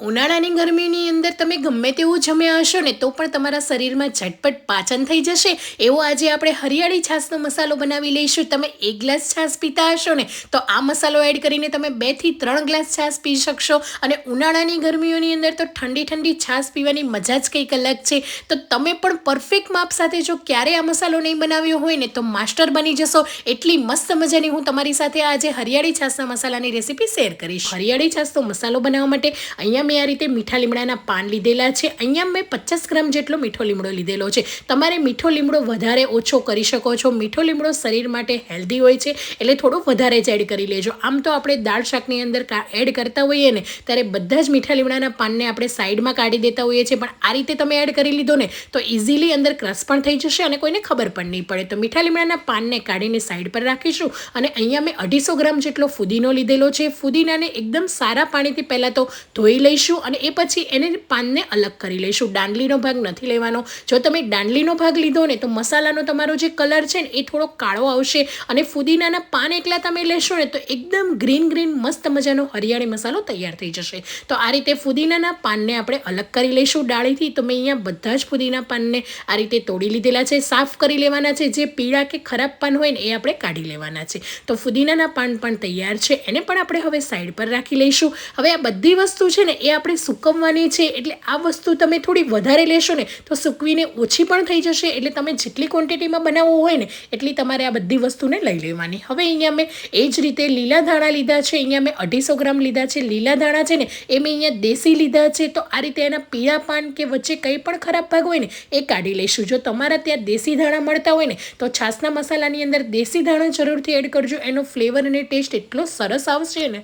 ઉનાળાની ગરમીની અંદર તમે ગમે તેવું જમ્યા હશો ને તો પણ તમારા શરીરમાં ઝટપટ પાચન થઈ જશે એવો આજે આપણે હરિયાળી છાશનો મસાલો બનાવી લઈશું. તમે 1 ગ્લાસ છાશ પીતા હશો ને તો આ મસાલો એડ કરીને તમે 2 થી 3 ગ્લાસ છાશ પી શકશો. અને ઉનાળાની ગરમીઓની અંદર તો ઠંડી ઠંડી છાશ પીવાની મજા જ કંઈક અલગ છે. તો તમે પણ પરફેક્ટ માપ સાથે જો ક્યારે આ મસાલો નહીં બનાવ્યો હોય ને તો માસ્ટર બની જશો. એટલી મસ્ત મજાની હું તમારી સાથે આજે હરિયાળી છાશના મસાલાની રેસીપી શેર કરીશ. હરિયાળી છાશનો મસાલો બનાવવા માટે અહીંયા મેં આ રીતે મીઠા લીમડાના પાન લીધેલા છે. અહીંયા મેં 50 ગ્રામ જેટલો મીઠો લીમડો લીધેલો છે. તમારે મીઠો લીમડો વધારે ઓછો કરી શકો છો. મીઠો લીમડો શરીર માટે હેલ્ધી હોય છે એટલે થોડું વધારે જ એડ કરી લેજો. આમ તો આપણે દાળ શાકની અંદર એડ કરતા હોઈએ ને ત્યારે બધા જ મીઠા લીમડાના પાનને આપણે સાઈડમાં કાઢી દેતા હોઈએ છીએ, પણ આ રીતે તમે એડ કરી લીધો ને તો ઇઝીલી અંદર ક્રશ પણ થઈ જશે અને કોઈને ખબર પણ નહીં પડે. તો મીઠા લીમડાના પાનને કાઢીને સાઈડ પર રાખીશું. અને અહીંયા મેં 250 ગ્રામ જેટલો ફુદીનો લીધેલો છે. ફુદીનાને એકદમ સારા પાણીથી પહેલાં તો ધોઈ લઈશું અને એ પછી એને પાનને અલગ કરી લઈશું. દાંડલીનો ભાગ નથી લેવાનો. જો તમે દાંડલીનો ભાગ લીધો ને તો મસાલાનો તમારો જે કલર છે ને એ થોડો કાળો આવશે અને ફુદીનાના પાન એકલા તમે લેશો ને તો એકદમ ગ્રીન મસ્ત મજાનો હરિયાળી મસાલો તૈયાર થઈ જશે. તો આ રીતે ફુદીનાના પાનને આપણે અલગ કરી લઈશું ડાળીથી. તો મેં અહીંયા બધા જ ફુદીના પાનને આ રીતે તોડી લીધેલા છે. સાફ કરી લેવાના છે. જે પીળા કે ખરાબ પાન હોય ને એ આપણે કાઢી લેવાના છે. તો ફુદીનાના પાન પણ તૈયાર છે. એને પણ આપણે હવે સાઈડ પર રાખી લઈશું. હવે આ બધી વસ્તુ છે ને એ આપણે સૂકવવાની છે, એટલે આ વસ્તુ તમે થોડી વધારે લેશો ને તો સૂકવીને ઓછી પણ થઈ જશે. એટલે તમે જેટલી ક્વોન્ટિટીમાં બનાવવું હોય ને એટલી તમારે આ બધી વસ્તુને લઈ લેવાની. હવે અહીંયા મેં એ જ રીતે લીલા ધાણા લીધા છે. અહીંયા મેં 250 ગ્રામ લીધા છે. લીલા ધાણા છે ને એ મેં અહીંયા દેશી લીધા છે. તો આ રીતે એના પીળા પાન કે વચ્ચે કંઈ પણ ખરાબ ભાગ હોય ને એ કાઢી લઈશું. જો તમારા ત્યાં દેશી ધાણા મળતા હોય ને તો છાશના મસાલાની અંદર દેશી ધાણા જરૂરથી એડ કરજો. એનો ફ્લેવર અને ટેસ્ટ એટલો સરસ આવશે ને.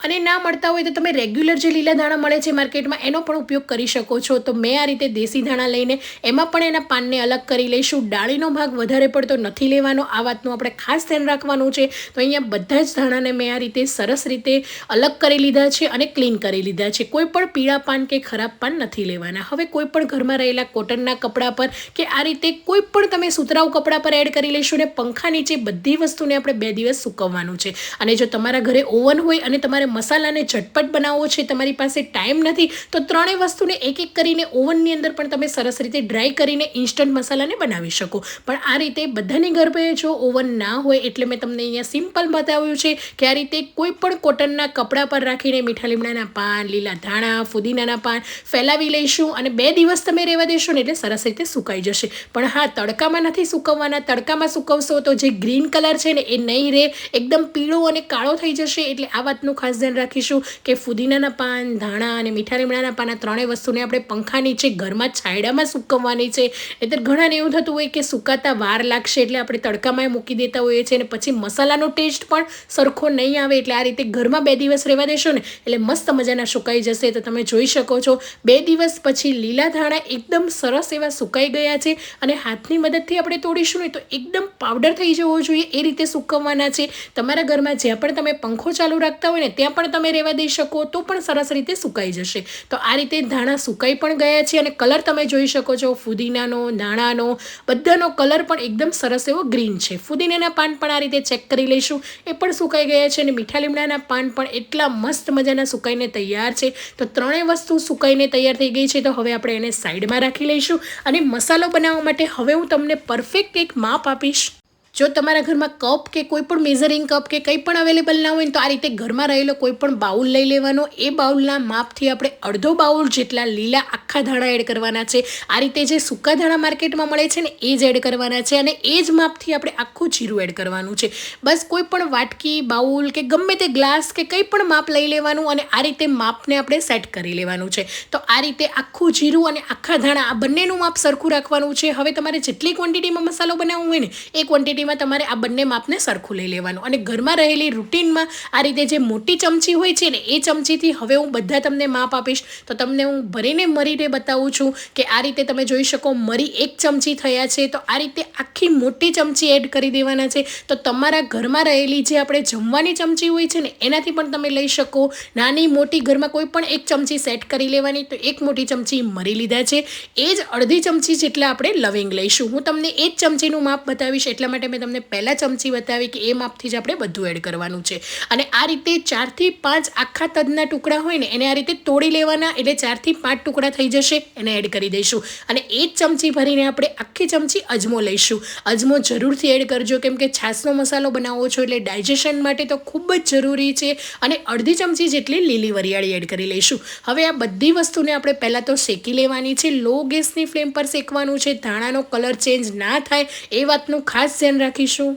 અને ના મળતા હોય તો તમે રેગ્યુલર જે લીલા ધાણા મળે છે માર્કેટમાં એનો પણ ઉપયોગ કરી શકો છો. તો મેં આ રીતે દેશી ધાણા લઈને એમાં પણ એના પાનને અલગ કરી લઈશું. ડાળીનો ભાગ વધારે પડતો નથી લેવાનો. આ વાતનું આપણે ખાસ ધ્યાન રાખવાનું છે. તો અહીંયા બધા જ ધાણાને મેં આ રીતે સરસ રીતે અલગ કરી લીધા છે અને ક્લીન કરી લીધા છે. કોઈ પણ પીળા પાન કે ખરાબ પાન નથી લેવાના. હવે કોઈ પણ ઘરમાં રહેલા કોટનના કપડા પર કે આ રીતે કોઈ પણ તમે સુતરાઉ કપડા પર એડ કરી લઈશું. ને પંખા નીચે બધી વસ્તુને આપણે 2 દિવસ સૂકવવાનું છે. અને જો તમારા ઘરે ઓવન હોય અને તમારે મસાલાને ઝટપટ બનાવવો છે, તમારી પાસે ટાઈમ નથી, તો ત્રણેય વસ્તુને એક કરીને ઓવનની અંદર પણ તમે સરસ રીતે ડ્રાય કરીને ઇન્સ્ટન્ટ મસાલાને બનાવી શકો. પણ આ રીતે બધાની ઘરે જો ઓવન ના હોય એટલે મેં તમને અહીંયા સિમ્પલ બતાવ્યું છે કે આ રીતે કોઈ પણ કોટનના કપડા પર રાખીને મીઠા લીમડાના પાન, લીલા ધાણા, ફુદીનાના પાન ફેલાવી લઈશું અને 2 દિવસ તમે રહેવા દેશો ને એટલે સરસ રીતે સુકાઈ જશે. પણ હા, તડકામાં નથી સુકવવાના. તડકામાં સુકવશો તો જે ગ્રીન કલર છે ને એ નહીં રહે, એકદમ પીળો અને કાળો થઈ જશે. એટલે આ વાતનું ખાસ ધ્યાન રાખીશું કે ફુદીનાના પાન, ધાણા અને મીઠા લીમડાના પાન, આ ત્રણેય વસ્તુને આપણે પંખા નીચે ઘરમાં છાંયડામાં સૂકવવાની છે. નહીંતર ઘણાને એવું થતું હોય કે સુકાતા વાર લાગશે એટલે આપણે તડકામાં મૂકી દેતા હોઈએ છીએ અને પછી મસાલાનો ટેસ્ટ પણ સરખો નહીં આવે. એટલે આ રીતે ઘરમાં 2 દિવસ રહેવા દેશો ને એટલે મસ્ત મજાના સુકાઈ જશે. તો તમે જોઈ શકો છો 2 દિવસ પછી લીલા ધાણા એકદમ સરસ એવા સુકાઈ ગયા છે અને હાથની મદદથી આપણે તોડીશું ને તો એકદમ પાવડર થઈ જવો જોઈએ એ રીતે સૂકવવાના છે. તમારા ઘરમાં જ્યાં પણ તમે પંખો ચાલુ રાખતા હોય ને ત્યાં પણ તમે રહેવા દઈ શકો તો પણ સરસ રીતે સુકાઈ જશે. તો આ રીતે ધાણા સુકાઈ પણ ગયા છે અને કલર તમે જોઈ શકો છો. ફુદીનાનો, ધાણાનો બધાનો કલર પણ એકદમ સરસ એવો ગ્રીન છે. ફુદીનાના પાન પણ આ રીતે ચેક કરી લઈશું, એ પણ સુકાઈ ગયા છે અને મીઠા લીમડાના પાન પણ એટલા મસ્ત મજાના સુકાઈને તૈયાર છે. તો ત્રણેય વસ્તુ સુકાઈને તૈયાર થઈ ગઈ છે. તો હવે આપણે એને સાઈડમાં રાખી લઈશું અને મસાલો બનાવવા માટે હવે હું તમને પરફેક્ટ એક માપ આપીશ. જો તમારા ઘરમાં કપ કે કોઈ પણ મેઝરિંગ કપ કે કંઈ પણ અવેલેબલ ના હોય ને તો આ રીતે ઘરમાં રહેલો કોઈ પણ બાઉલ લઈ લેવાનો. એ બાઉલના માપથી આપણે અડધો બાઉલ જેટલા લીલા આખા ધાણા એડ કરવાના છે. આ રીતે જે સૂકા ધાણા માર્કેટમાં મળે છે ને એ જ એડ કરવાના છે અને એ જ માપથી આપણે આખું જીરું એડ કરવાનું છે. બસ કોઈ પણ વાટકી, બાઉલ કે ગમે તે ગ્લાસ કે કંઈ પણ માપ લઈ લેવાનું અને આ રીતે માપને આપણે સેટ કરી લેવાનું છે. તો આ રીતે આખું જીરું અને આખા ધાણા આ બંનેનું માપ સરખું રાખવાનું છે. હવે તમારે જેટલી ક્વોન્ટિટીમાં મસાલો બનાવવો હોય ને એ ક્વોન્ટિટી તમારે આ બંને માપને સરખું લઈ લેવાનું અને ઘરમાં રહેલી રૂટીનમાં આ રીતે જે મોટી ચમચી હોય છે ને એ ચમચીથી હવે હું બધા તમને માપ આપીશ. તો તમને હું ભરીને મરીને બતાવું છું કે આ રીતે તમે જોઈ શકો મરી 1 ચમચી થયા છે. તો આ રીતે આખી મોટી ચમચી એડ કરી દેવાના છે. તો તમારા ઘરમાં રહેલી જે આપણે જમવાની ચમચી હોય છે ને એનાથી પણ તમે લઈ શકો. નાની મોટી ઘરમાં કોઈ પણ 1 ચમચી સેટ કરી લેવાની. તો 1 મોટી ચમચી મરી લીધા છે. એ જ અડધી ચમચી જેટલા આપણે લવિંગ લઈશું. હું તમને એ જ ચમચીનું માપ બતાવીશ એટલા માટે મેં તમને પહેલાં ચમચી બતાવી કે એ માપથી જ આપણે બધું એડ કરવાનું છે. અને આ રીતે 4 થી 5 આખા તજના ટુકડા હોય ને એને આ રીતે તોડી લેવાના, એટલે 4 થી 5 ટુકડા થઈ જશે, એને એડ કરી દઈશું. અને એ જ ચમચી ભરીને આપણે આખી ચમચી અજમો લઈશું. અજમો જરૂરથી એડ કરજો, કેમ કે છાશનો મસાલો બનાવો છો એટલે ડાયજેશન માટે તો ખૂબ જ જરૂરી છે. અને અડધી ચમચી જેટલી લીલી વરિયાળી એડ કરી લઈશું. હવે આ બધી વસ્તુને આપણે પહેલાં તો શેકી લેવાની છે. લો ગેસની ફ્લેમ પર શેકવાનું છે. ધાણાનો કલર ચેન્જ ના થાય એ વાતનું ખાસ ધ્યાન રાખીશું.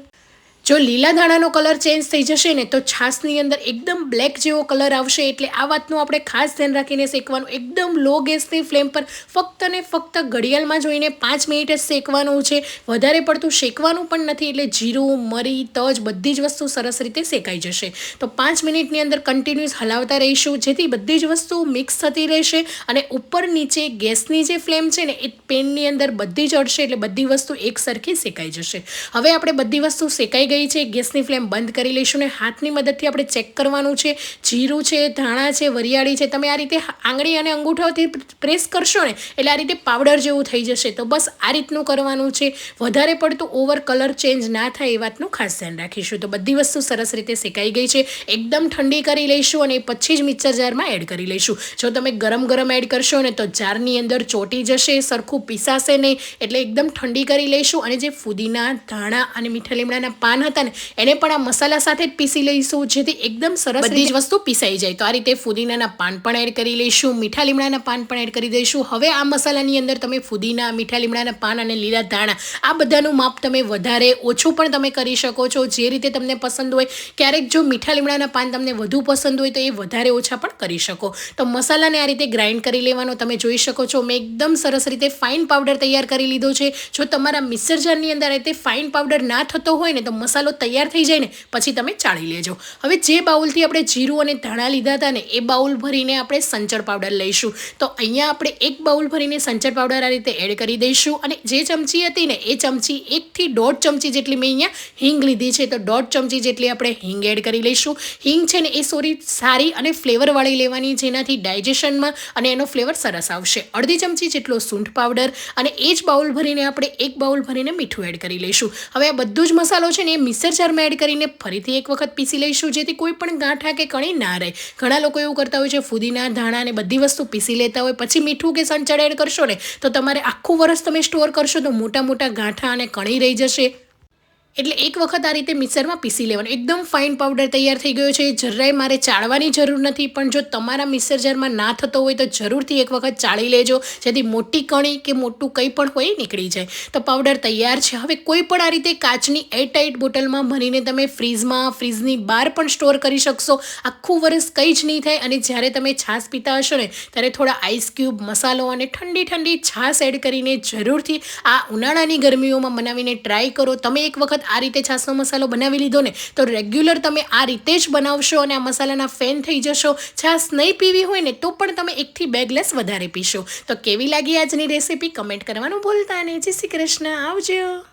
જો લીલા ધાણાનો કલર ચેન્જ થઈ જશે ને તો છાશની અંદર એકદમ બ્લેક જેવો કલર આવશે, એટલે આ વાતનું આપણે ખાસ ધ્યાન રાખીને શેકવાનું. એકદમ લો ગેસની ફ્લેમ પર ફક્ત ને ફક્ત ઘડિયાળમાં જોઈને 5 મિનિટ જ શેકવાનું છે. વધારે પડતું શેકવાનું પણ નથી, એટલે જીરું, મરી, તજ બધી જ વસ્તુ સરસ રીતે શેકાઈ જશે. તો 5 મિનિટની અંદર કન્ટિન્યુઅસ હલાવતા રહીશું, જેથી બધી જ વસ્તુ મિક્સ થતી રહેશે. અને ઉપર નીચે ગેસની જે ફ્લેમ છે ને એ પેનની અંદર બધી જ અડશે, એટલે બધી વસ્તુ એક સરખી શેકાઈ જશે. હવે આપણે બધી વસ્તુ શેકાઈ ગઈ છે. ગેસની ફ્લેમ બંધ કરી લઈશું ને હાથની મદદથી આપણે ચેક કરવાનું છે. જીરું છે, ધાણા છે, વરિયાળી છે, તમે આ રીતે આંગળી અને અંગૂઠાથી પ્રેસ કરશો ને એટલે આ રીતે પાવડર જેવું થઈ જશે. તો બસ આ રીતનું કરવાનું છે. વધારે પડતું ઓવર કલર ચેન્જ ના થાય એ વાતનું ખાસ ધ્યાન રાખીશું. તો બધી વસ્તુ સરસ રીતે શેકાઈ ગઈ છે. એકદમ ઠંડી કરી લઈશું અને પછી જ મિક્સર જારમાં એડ કરી લઈશું. જો તમે ગરમ એડ કરશો ને તો જારની અંદર ચોટી જશે, સરખું પીસાશે નહીં, એટલે એકદમ ઠંડી કરી લઈશું. અને જે ફુદીના, ધાણા અને મીઠા લીમડાના પાન હતા ને એને પણ આ મસાલા સાથે જ પીસી લઈશું, જેથી એકદમ સરસ બધી જ વસ્તુ પીસાઈ જાય. તો આ રીતે ફુદીનાના પાન પણ એડ કરી લઈશું, મીઠા લીમડાના પાન પણ એડ કરી દઈશું. હવે આ મસાલાની અંદર તમે ફુદીના, મીઠા લીમડાના પાન અને લીલા ધાણા આ બધાનું માપ તમે વધારે ઓછું પણ તમે કરી શકો છો, જે રીતે તમને પસંદ હોય. ક્યારેક જો મીઠા લીમડાના પાન તમને વધુ પસંદ હોય તો એ વધારે ઓછા પણ કરી શકો. તો મસાલાને આ રીતે ગ્રાઇન્ડ કરી લેવાનો. તમે જોઈ શકો છો મેં એકદમ સરસ રીતે ફાઇન પાવડર તૈયાર કરી લીધો છે. જો તમારા મિક્સર જારની અંદર આ રીતે ફાઇન પાવડર ના થતો હોય ને તો મસાલો તૈયાર થઈ જાય ને પછી તમે ચાળી લેજો. હવે જે બાઉલથી આપણે જીરું અને ધાણા લીધા હતા ને એ બાઉલ ભરીને આપણે સંચળ પાવડર લઈશું. તો અહીંયા આપણે એક બાઉલ ભરીને સંચળ પાવડર આ રીતે એડ કરી દઈશું. અને જે ચમચી હતી ને એ ચમચી 1 થી 1.5 ચમચી જેટલી મેં અહીંયા હિંગ લીધી છે, તો 1.5 ચમચી જેટલી આપણે હિંગ એડ કરી લઈશું. હિંગ છે ને એ સારી અને ફ્લેવરવાળી લેવાની, જેનાથી ડાયજેશનમાં અને એનો ફ્લેવર સરસ આવશે. અડધી ચમચી જેટલો સૂંઠ પાવડર અને એ જ બાઉલ ભરીને આપણે એક બાઉલ ભરીને મીઠું એડ કરી લઈશું. હવે આ બધું જ મસાલો છે ને એ મિક્સર જારમાં એડ કરીને ફરીથી એક વખત પીસી લઈશું, જેથી કોઈ પણ ગાંઠા કે કણી ના રહે. ઘણા લોકો એવું કરતા હોય છે ફુદીના, ધાણા અને બધી વસ્તુ પીસી લેતા હોય, પછી મીઠું કે સંચળ એડ કરશો ને તો તમારે આખું વર્ષ તમે સ્ટોર કરશો તો મોટા મોટા ગાંઠા અને કણી રહી જશે. એટલે એક વખત આ રીતે મિક્સરમાં પીસી લેવાનું. એકદમ ફાઇન પાવડર તૈયાર થઈ ગયો છે. જરાય મારે ચાળવાની જરૂર નથી, પણ જો તમારા મિક્સર જારમાં ના થતો હોય તો જરૂરથી એક વખત ચાળી લેજો, જેથી મોટી કણી કે મોટું કંઈ પણ હોય નીકળી જાય. તો પાવડર તૈયાર છે. હવે કોઈ પણ આ રીતે કાચની એરટાઇટ બોટલમાં ભરીને તમે ફ્રીજની બહાર પણ સ્ટોર કરી શકશો. આખું વર્ષ કંઈ જ નહીં થાય. અને જ્યારે તમે છાશ પીતા હશો ને ત્યારે થોડા આઈસ ક્યુબ, મસાલો અને ઠંડી છાશ એડ કરીને જરૂરથી આ ઉનાળાની ગરમીઓમાં બનાવીને ટ્રાય કરો. તમે એક વખત આ રીતે છાશનો મસાલો બનાવી લીધો ને તો રેગ્યુલર તમે આ રીતે જ બનાવશો અને આ મસાલાના ફેન થઈ જશો. છાશ નહીં પીવી હોય ને તો પણ તમે 1 થી 2 ગ્લાસ વધારે પીશો. તો કેવી લાગી આજની રેસીપી કમેન્ટ કરવાનું ભૂલતા નહીં. જય શ્રી કૃષ્ણ, આવજો.